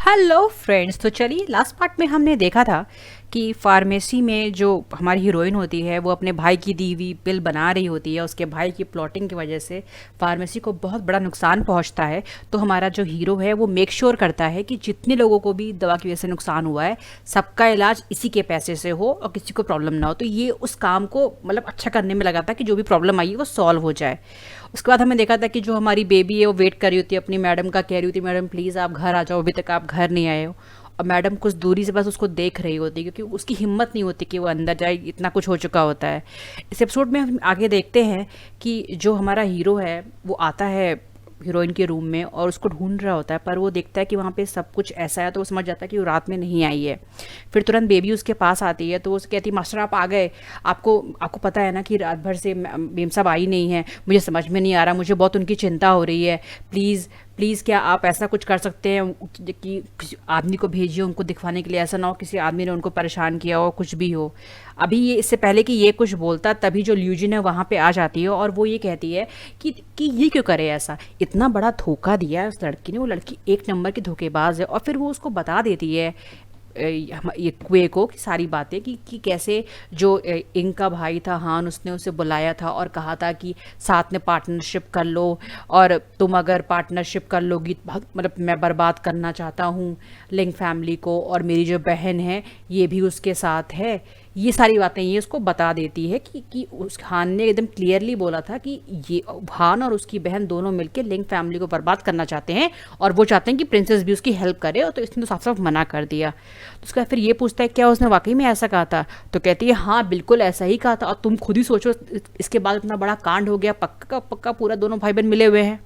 Hello friends. तो चलिए, last part में हमने देखा था कि फार्मेसी में जो हमारी हीरोइन होती है वो अपने भाई की दी हुई पिल बना रही होती है। उसके भाई की प्लॉटिंग की वजह से फार्मेसी को बहुत बड़ा नुकसान पहुंचता है। तो हमारा जो हीरो है वो मेक श्योर करता है कि जितने लोगों को भी दवा की वजह से नुकसान हुआ है सबका इलाज इसी के पैसे से हो और किसी को प्रॉब्लम ना हो। तो ये उस काम को मतलब अच्छा करने में लगा था कि जो भी प्रॉब्लम आई है वो सॉल्व हो जाए। उसके बाद हमें देखा था कि जो हमारी बेबी है वो वेट कर रही होती है अपनी मैडम का, कह रही होती है मैडम प्लीज़ आप घर आ जाओ, अभी तक आप घर नहीं आए हो। और मैडम कुछ दूरी से बस उसको देख रही होती है क्योंकि उसकी हिम्मत नहीं होती कि वो अंदर जाए, इतना कुछ हो चुका होता है। इस एपिसोड में हम आगे देखते हैं कि जो हमारा हीरो है वो आता है हीरोइन के रूम में और उसको ढूंढ रहा होता है, पर वो देखता है कि वहाँ पे सब कुछ ऐसा है तो वो समझ जाता है कि वो रात में नहीं आई है। फिर तुरंत बेबी उसके पास आती है तो वो उससे कहती है मास्टर आप आ गए, आपको आपको पता है ना कि रात भर से मेम साहब आई नहीं है, मुझे समझ में नहीं आ रहा, मुझे बहुत उनकी चिंता हो रही है, प्लीज़ प्लीज़ क्या आप ऐसा कुछ कर सकते हैं कि किसी आदमी को भेजिए उनको दिखवाने के लिए, ऐसा ना हो किसी आदमी ने उनको परेशान किया हो कुछ भी हो। अभी ये इससे पहले कि ये कुछ बोलता तभी जो ल्यूजिन है वहाँ पे आ जाती है और वो ये कहती है कि ये क्यों करे ऐसा, इतना बड़ा धोखा दिया है उस लड़की ने, वो लड़की एक नंबर की धोखेबाज है। और फिर वो उसको बता देती है ये कुए को कि सारी बातें कि कैसे जो इंग का भाई था हान उसने उसे बुलाया था और कहा था कि साथ में पार्टनरशिप कर लो और तुम अगर पार्टनरशिप कर लोगी मतलब मैं बर्बाद करना चाहता हूँ लिंग फैमिली को और मेरी जो बहन है ये भी उसके साथ है। ये सारी बातें ये उसको बता देती है कि उस हान ने एकदम क्लियरली बोला था कि ये हान और उसकी बहन दोनों मिलकर लिंग फैमिली को बर्बाद करना चाहते हैं और वो चाहते हैं कि प्रिंसेस भी उसकी हेल्प करे, और तो इसने तो साफ साफ मना कर दिया। तो उसका फिर ये पूछता है क्या उसने वाकई में ऐसा कहा था, तो कहती है हाँ बिल्कुल ऐसा ही कहा था, और तुम खुद ही सोचो इसके बाद इतना बड़ा कांड हो गया, पक्का पक्का पूरा दोनों भाई बहन मिले हुए हैं।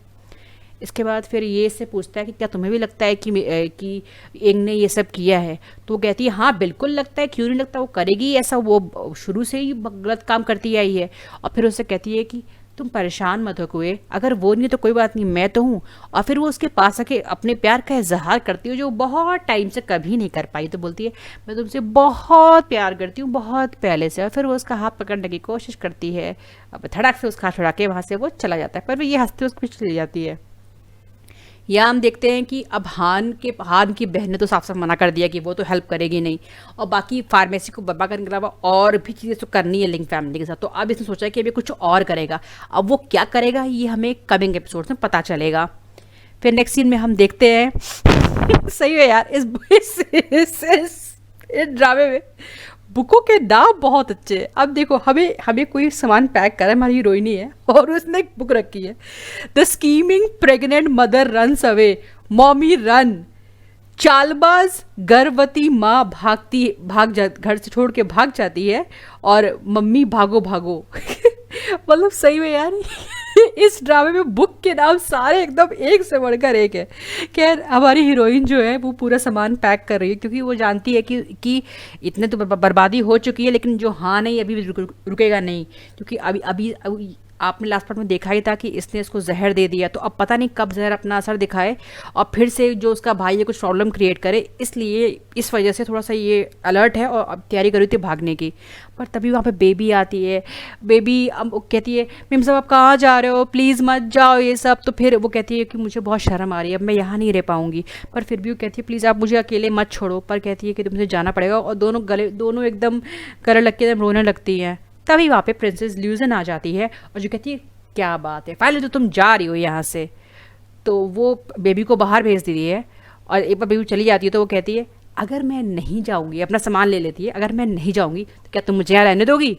इसके बाद फिर ये इससे पूछता है कि क्या तुम्हें भी लगता है कि इंग ने ये सब किया है, तो वो कहती है हाँ बिल्कुल लगता है, क्यों नहीं लगता, वो करेगी ऐसा, वो शुरू से ही गलत काम करती आई है। और फिर उससे कहती है कि तुम परेशान मत हो कुए, अगर वो नहीं तो कोई बात नहीं, मैं तो हूँ। और फिर वो उसके पास आके अपने प्यार का इजहार करती है जो बहुत टाइम से कभी नहीं कर पाई। तो बोलती है मैं तुमसे बहुत प्यार करती हूँ बहुत पहले से। और फिर वो उसका हाथ पकड़ने की कोशिश करती है, अब धड़क से उसका हाथ छुड़ा के वहाँ से वो चला जाता है, पर वो ये हंसते उसको चली जाती है। या हम देखते हैं कि अब हान की बहन ने तो साफ साफ मना कर दिया कि वो तो हेल्प करेगी नहीं, और बाकी फार्मेसी को बर्बाद करने के अलावा और भी चीज़ें तो करनी है लिंक फैमिली के साथ। तो अब इसने सोचा कि अभी कुछ और करेगा, अब वो क्या करेगा ये हमें कमिंग एपिसोड में पता चलेगा। फिर नेक्स्ट सीन में हम देखते हैं सही है यार, इस ड्रामे में बुकों के दाम बहुत अच्छे हैं। अब देखो हमें हमें कोई सामान पैक करा है, हमारी हीरोइनी है और उसने एक बुक रखी है, the scheming pregnant mother runs away, mommy run. चालबाज गर्भवती माँ घर से छोड़ के भाग जाती है और मम्मी भागो भागो मतलब सही में यार इस ड्रामे में बुक के नाम सारे एकदम एक से बढ़कर एक है। खैर हमारी हीरोइन जो है वो पूरा सामान पैक कर रही है क्योंकि वो जानती है कि इतने तो बर्बादी हो चुकी है, लेकिन जो हाँ नहीं अभी भी रुकेगा नहीं, क्योंकि अभी आपने लास्ट पार्ट में देखा ही था कि इसने इसको जहर दे दिया, तो अब पता नहीं कब जहर अपना असर दिखाए और फिर से जो उसका भाई है कुछ प्रॉब्लम क्रिएट करे, इसलिए इस वजह से थोड़ा सा ये अलर्ट है और अब तैयारी कर रही थी भागने की। पर तभी वहाँ पे बेबी आती है। बेबी अब कहती है मेम साहब आप कहाँ जा रहे हो, प्लीज़ मत जाओ ये सब। तो फिर वो कहती है कि मुझे बहुत शर्म आ रही है, अब मैं यहाँ नहीं रह पाऊँगी। पर फिर भी वो कहती है प्लीज़ आप मुझे अकेले मत छोड़ो, पर कहती है कि तुमसे जाना पड़ेगा, और दोनों एकदम गले लग के एकदम रोने लगती हैं। तभी वहाँ पे प्रिंसेस ल्यूजन आ जाती है और जो कहती है क्या बात है फाइनली तो तुम जा रही हो यहाँ से। तो वो बेबी को बाहर भेज देती है और एक बार बेबी चली जाती है तो वो कहती है अगर मैं नहीं जाऊँगी, अपना सामान ले लेती है, अगर मैं नहीं जाऊँगी तो क्या तुम मुझे यहाँ रहने दोगी।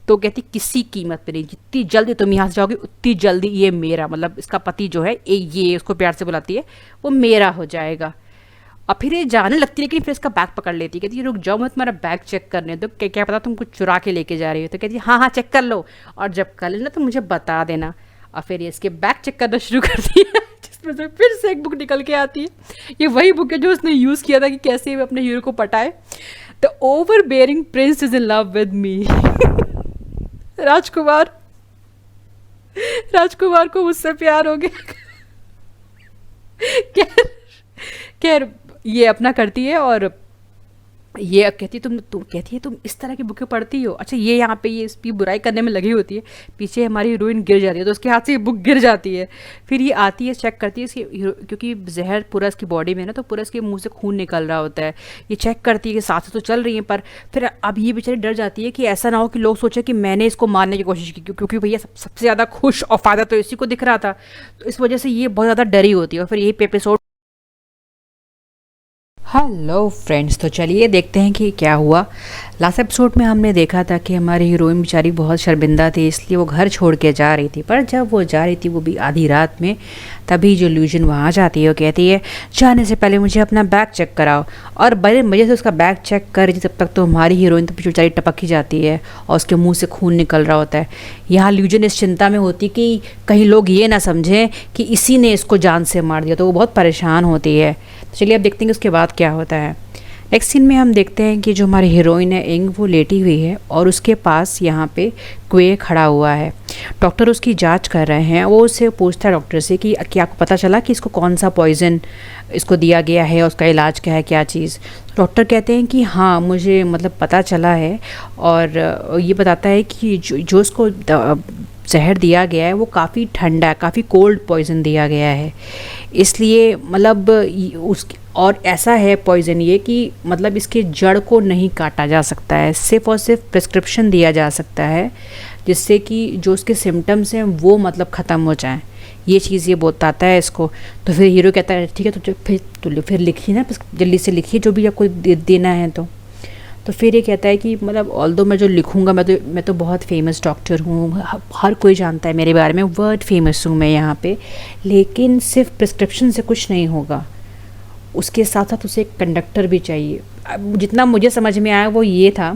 तो कहती किसी कीमत पे नहीं, जितनी जल्दी तुम यहाँ से जाओगी उतनी जल्दी ये मेरा मतलब इसका पति जो है ये उसको प्यार से बुलाती है वो मेरा हो जाएगा। और फिर ये जाने लगती है, लेकिन फिर इसका बैग पकड़ लेती है, कहती है रुक जाओ मैं तुम्हारा बैग चेक करने दो, क्या पता तुम कुछ चुरा के लेके जा रही हो। तो कहती है हाँ हाँ चेक कर लो, और जब कर लेना तो मुझे बता देना। और फिर ये इसके बैग चेक करना शुरू करती है जिसमें से फिर से एक बुक निकल के आती है। ये वही बुक है जो उसने यूज़ किया था कि कैसे वो अपने हीरो को पटाए। The overbearing prince is in love with me राजकुमार राजकुमार को मुझसे प्यार हो गया खैर खैर ये अपना करती है और ये कहती है तुम कहती है तुम इस तरह की बुकें पढ़ती हो। अच्छा, ये यहाँ पे ये इसकी बुराई करने में लगी होती है, पीछे हमारी हीरोइन गिर जाती है तो उसके हाथ से ये बुक गिर जाती है। फिर ये आती है, चेक करती है इसकी क्योंकि जहर पूरा इसकी बॉडी में है ना, तो पूरा इसके मुंह से खून निकल रहा होता है। ये चेक करती है कि सांसें तो चल रही हैं, पर फिर अब ये बेचारी डर जाती है कि ऐसा ना हो कि लोग सोचे कि मैंने इसको मारने की कोशिश की, क्योंकि भैया सबसे ज़्यादा खुश और फायदा तो इसी को दिख रहा था। तो इस वजह से ये बहुत ज़्यादा डरी होती है, और फिर यही एपिसोड। हेलो फ्रेंड्स, तो चलिए देखते हैं कि क्या हुआ। लास्ट एपिसोड में हमने देखा था कि हमारी हीरोइन बेचारी बहुत शर्मिंदा थी, इसलिए वो घर छोड़ के जा रही थी। पर जब वो जा रही थी, वो भी आधी रात में, तभी जो ल्यूजन वहाँ जाती है, वो कहती है जाने से पहले मुझे अपना बैग चेक कराओ। और बड़े मज़े से उसका बैग चेक कर रही थी, तब तक तो हमारी हीरोइन तो बेचारी टपक ही जाती है और उसके मुँह से खून निकल रहा होता है। यहाँ ल्यूजन इस चिंता में होती कि कहीं लोग ये ना समझें कि इसी ने इसको जान से मार दिया, तो वो बहुत परेशान होती है। तो चलिए अब देखते हैं कि उसके बाद क्या होता है। नेक्स्ट सीन में हम देखते हैं कि जो हमारी हीरोइन है इंग, वो लेटी हुई है और उसके पास यहाँ पे क्वे खड़ा हुआ है। डॉक्टर उसकी जांच कर रहे हैं। वो उससे पूछता है डॉक्टर से कि क्या आपको पता चला कि इसको कौन सा पॉइज़न इसको दिया गया है, उसका इलाज क्या है, क्या चीज़। तो डॉक्टर कहते हैं कि हाँ, मुझे मतलब पता चला है, और ये बताता है कि जो उसको जहर दिया गया है वो काफ़ी ठंडा है, काफ़ी कोल्ड पॉइज़न दिया गया है। इसलिए मतलब उस और ऐसा है पॉइज़न ये कि मतलब इसके जड़ को नहीं काटा जा सकता है, सिर्फ और सिर्फ प्रिस्क्रिप्शन दिया जा सकता है, जिससे कि जो उसके सिम्टम्स हैं वो मतलब ख़त्म हो जाएं। ये चीज़ ये बताता है इसको। तो फिर हीरो कहता है ठीक है, तो फिर लिखिए ना, जल्दी से लिखिए जो भी आपको देना है। तो फिर ये कहता है कि मतलब ऑल्दो मैं जो लिखूँगा, मैं तो बहुत फेमस डॉक्टर हूँ, हर कोई जानता है मेरे बारे में, वर्ल्ड फेमस हूँ मैं यहाँ पे, लेकिन सिर्फ प्रिस्क्रिप्शन से कुछ नहीं होगा, उसके साथ साथ उसे एक कंडक्टर भी चाहिए। अब जितना मुझे समझ में आया वो ये था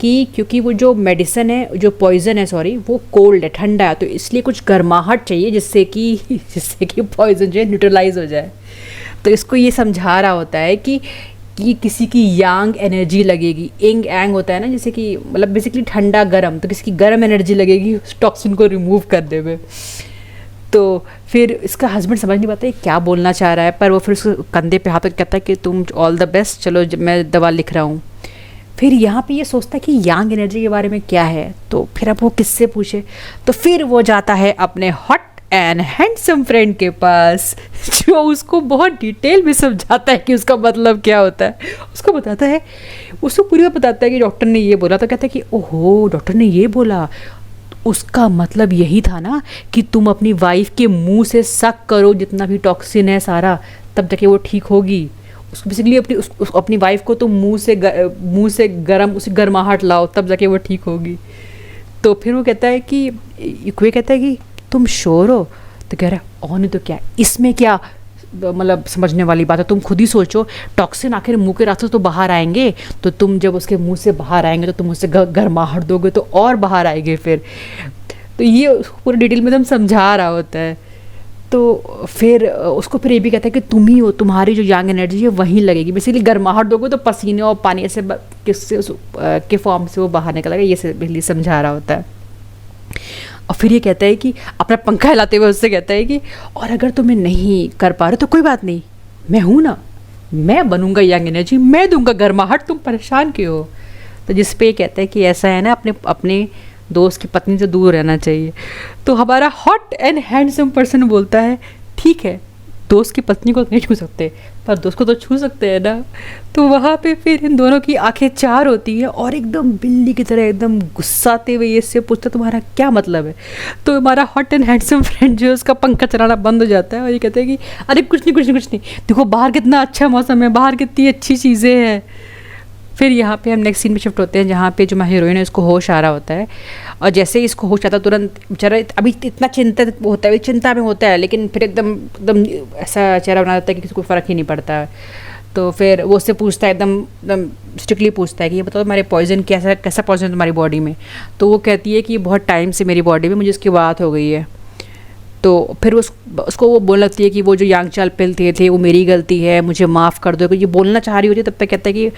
कि क्योंकि वो जो मेडिसिन है, जो पॉइज़न है सॉरी, वो कोल्ड है, ठंडा है, तो इसलिए कुछ गर्माहट चाहिए जिससे कि पॉइज़न जो है न्यूट्रलाइज हो जाए। तो इसको ये समझा रहा होता है कि किसी की यांग एनर्जी लगेगी, इंग एंग होता है ना, जैसे कि मतलब बेसिकली ठंडा गर्म, तो किसी की गर्म एनर्जी लगेगी उस टॉक्सिन को रिमूव करने में। तो फिर इसका हस्बैंड समझ नहीं पाता है क्या बोलना चाह रहा है, पर वो फिर उसके कंधे पे हाथ रख कहता है कि तुम ऑल द बेस्ट, चलो मैं दवा लिख रहा हूँ। फिर यहाँ पे ये सोचता है कि यांग एनर्जी के बारे में क्या है, तो फिर अब वो किससे पूछे। तो फिर वो जाता है अपने हॉट एंड हैंडसम फ्रेंड के पास, जो उसको बहुत डिटेल में समझाता है कि उसका मतलब क्या होता है। उसको बताता है, उसको पूरी बात बताता है कि डॉक्टर ने ये बोला। तो कहता है कि ओहो, डॉक्टर ने ये बोला, उसका मतलब यही था ना कि तुम अपनी वाइफ के मुंह से सक करो जितना भी टॉक्सिन है सारा, तब जाके वो ठीक होगी। उसको बेसिकली अपनी वाइफ को तुम मुंह से गरम, उसे गर्माहट लाओ, तब जाके वो ठीक होगी। तो फिर वो कहता है कि वे कहता है कि तुम श्योर हो। तो कह रहा है और नहीं तो क्या, इसमें क्या मतलब समझने वाली बात है, तुम खुद ही सोचो, टॉक्सिन आखिर मुंह के रास्ते तो बाहर आएंगे, तो तुम जब उसके मुंह से बाहर आएंगे तो तुम उससे गर्माहट दोगे तो और बाहर आएंगे फिर। तो ये पूरी डिटेल में एकदम समझा रहा होता है। तो फिर उसको फिर ये भी कहता है कि तुम ही हो, तुम्हारी जो यांग एनर्जी है वहीं लगेगी, बेसिकली गर्माहट दोगे तो पसीने और पानी ऐसे किससे के फॉर्म से वो बाहर निकलेगा, ये बेसिकली समझा रहा होता है। और फिर ये कहता है कि अपना पंखा हिलाते हुए उससे कहता है कि और अगर तुम्हें नहीं कर पा रहे तो कोई बात नहीं, मैं हूँ ना, मैं बनूंगा यंग एनर्जी, मैं दूंगा गर्माहट, तुम परेशान क्यों हो। तो जिस पे ये कहता है कि ऐसा है ना, अपने दोस्त की पत्नी से दूर रहना चाहिए। तो हमारा हॉट एंड हैंडसम पर्सन बोलता है ठीक है, दोस्त की पत्नी को नहीं छू सकते पर दोस्त को तो छू सकते हैं ना। तो वहाँ पे फिर इन दोनों की आंखें चार होती हैं और एकदम बिल्ली की तरह एकदम गुस्साते हुए इससे पूछता तुम्हारा क्या मतलब है। तो हमारा हॉट एंड हैंडसम फ्रेंड जो है उसका पंखा चलाना बंद हो जाता है और ये कहते हैं कि अरे कुछ नहीं कुछ नहीं कुछ नहीं, देखो बाहर कितना अच्छा मौसम है, बाहर कितनी अच्छी चीज़ें हैं। फिर यहाँ पे हम नेक्स्ट सीन में शिफ्ट होते हैं जहाँ पे जो हीरोइन है उसको होश आ रहा होता है, और जैसे ही इसको होश आता है तुरंत बेचारा अभी इतना चिंतित होता है, चिंता में होता है, लेकिन फिर एकदम एकदम ऐसा चेहरा बना देता है कि किसी को फ़र्क ही नहीं पड़ता है। तो फिर वो उससे पूछता है, एकदम एकदम स्ट्रिक्टली पूछता है कि ये बताओ तुम्हारे पॉइजन कैसा पॉइजन है तुम्हारी बॉडी में। तो वो कहती है कि बहुत टाइम से मेरी बॉडी में मुझे इसकी बात हो गई है। तो फिर उसको वो बोलने लगती है कि वो जो यांगचाल पिल थे वो मेरी गलती है, मुझे माफ़ कर दो। ये बोलना चाह रही होती है, तब तक कहता है कि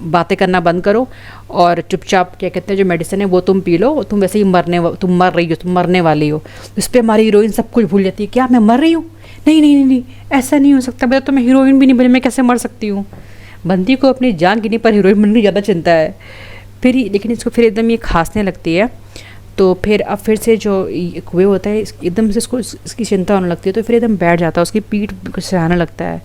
बातें करना बंद करो और चुपचाप क्या कहते हैं जो मेडिसिन है वो तुम पी लो, तुम वैसे ही तुम मर रही हो, तुम मरने वाली हो। इस पर हमारी हीरोइन सब कुछ भूल जाती है, क्या मैं मर रही हूँ, नहीं नहीं नहीं नहीं ऐसा नहीं हो सकता, मैं तो मैं हीरोइन भी नहीं बनी, मैं कैसे मर सकती हूँ। बंदी को अपनी जान गिरने पर हीरोइन बनने की ज़्यादा चिंता है। लेकिन इसको फिर एकदम ये खांसने लगती है। तो फिर अब फिर से जो कुएँ होता है एकदम से इसकी चिंता होने लगती है, तो फिर एकदम बैठ जाता है, उसकी पीठ को सहलाने लगता है।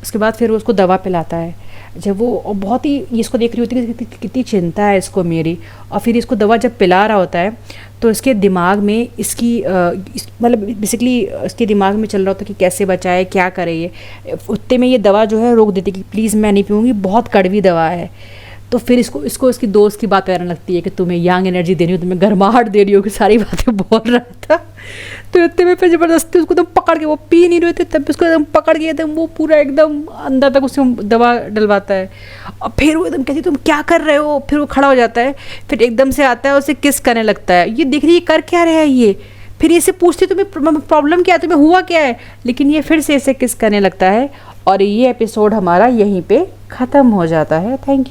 उसके बाद फिर वो उसको दवा पिलाता है। जब वो बहुत ही इसको देख रही होती है कि कितनी चिंता है इसको मेरी, और फिर इसको दवा जब पिला रहा होता है तो इसके दिमाग में मतलब बेसिकली इसके दिमाग में चल रहा होता है कि कैसे बचाए, क्या करे। ये उतने में ये दवा जो है रोक देती है कि प्लीज़ मैं नहीं पीऊँगी, बहुत कड़वी दवा है। तो फिर इसको इसकी दोस्त की बात करने लगती है कि तुम्हें यंग एनर्जी दे रही हो, तुम्हें गर्माहट दे रही हो, कि सारी बातें बोल रहा था। तो इतने में फिर ज़बरदस्ती उसको एकदम पकड़ के, वो पी नहीं रहे थे तब भी उसको एकदम पकड़ के एकदम वो पूरा एकदम अंदर तक उसको दवा डलवाता है। और फिर वो एकदम कहती तुम क्या कर रहे हो, फिर वो खड़ा हो जाता है, फिर एकदम से आता है उसे किस करने लगता है। ये देख रही है कर क्या रहा है ये, फिर ये से पूछती तुम्हें प्रॉब्लम क्या है, तुम्हें हुआ क्या है, लेकिन ये फिर से इसे किस करने लगता है। और ये एपिसोड हमारा यहीं पे ख़त्म हो जाता है। Thank you.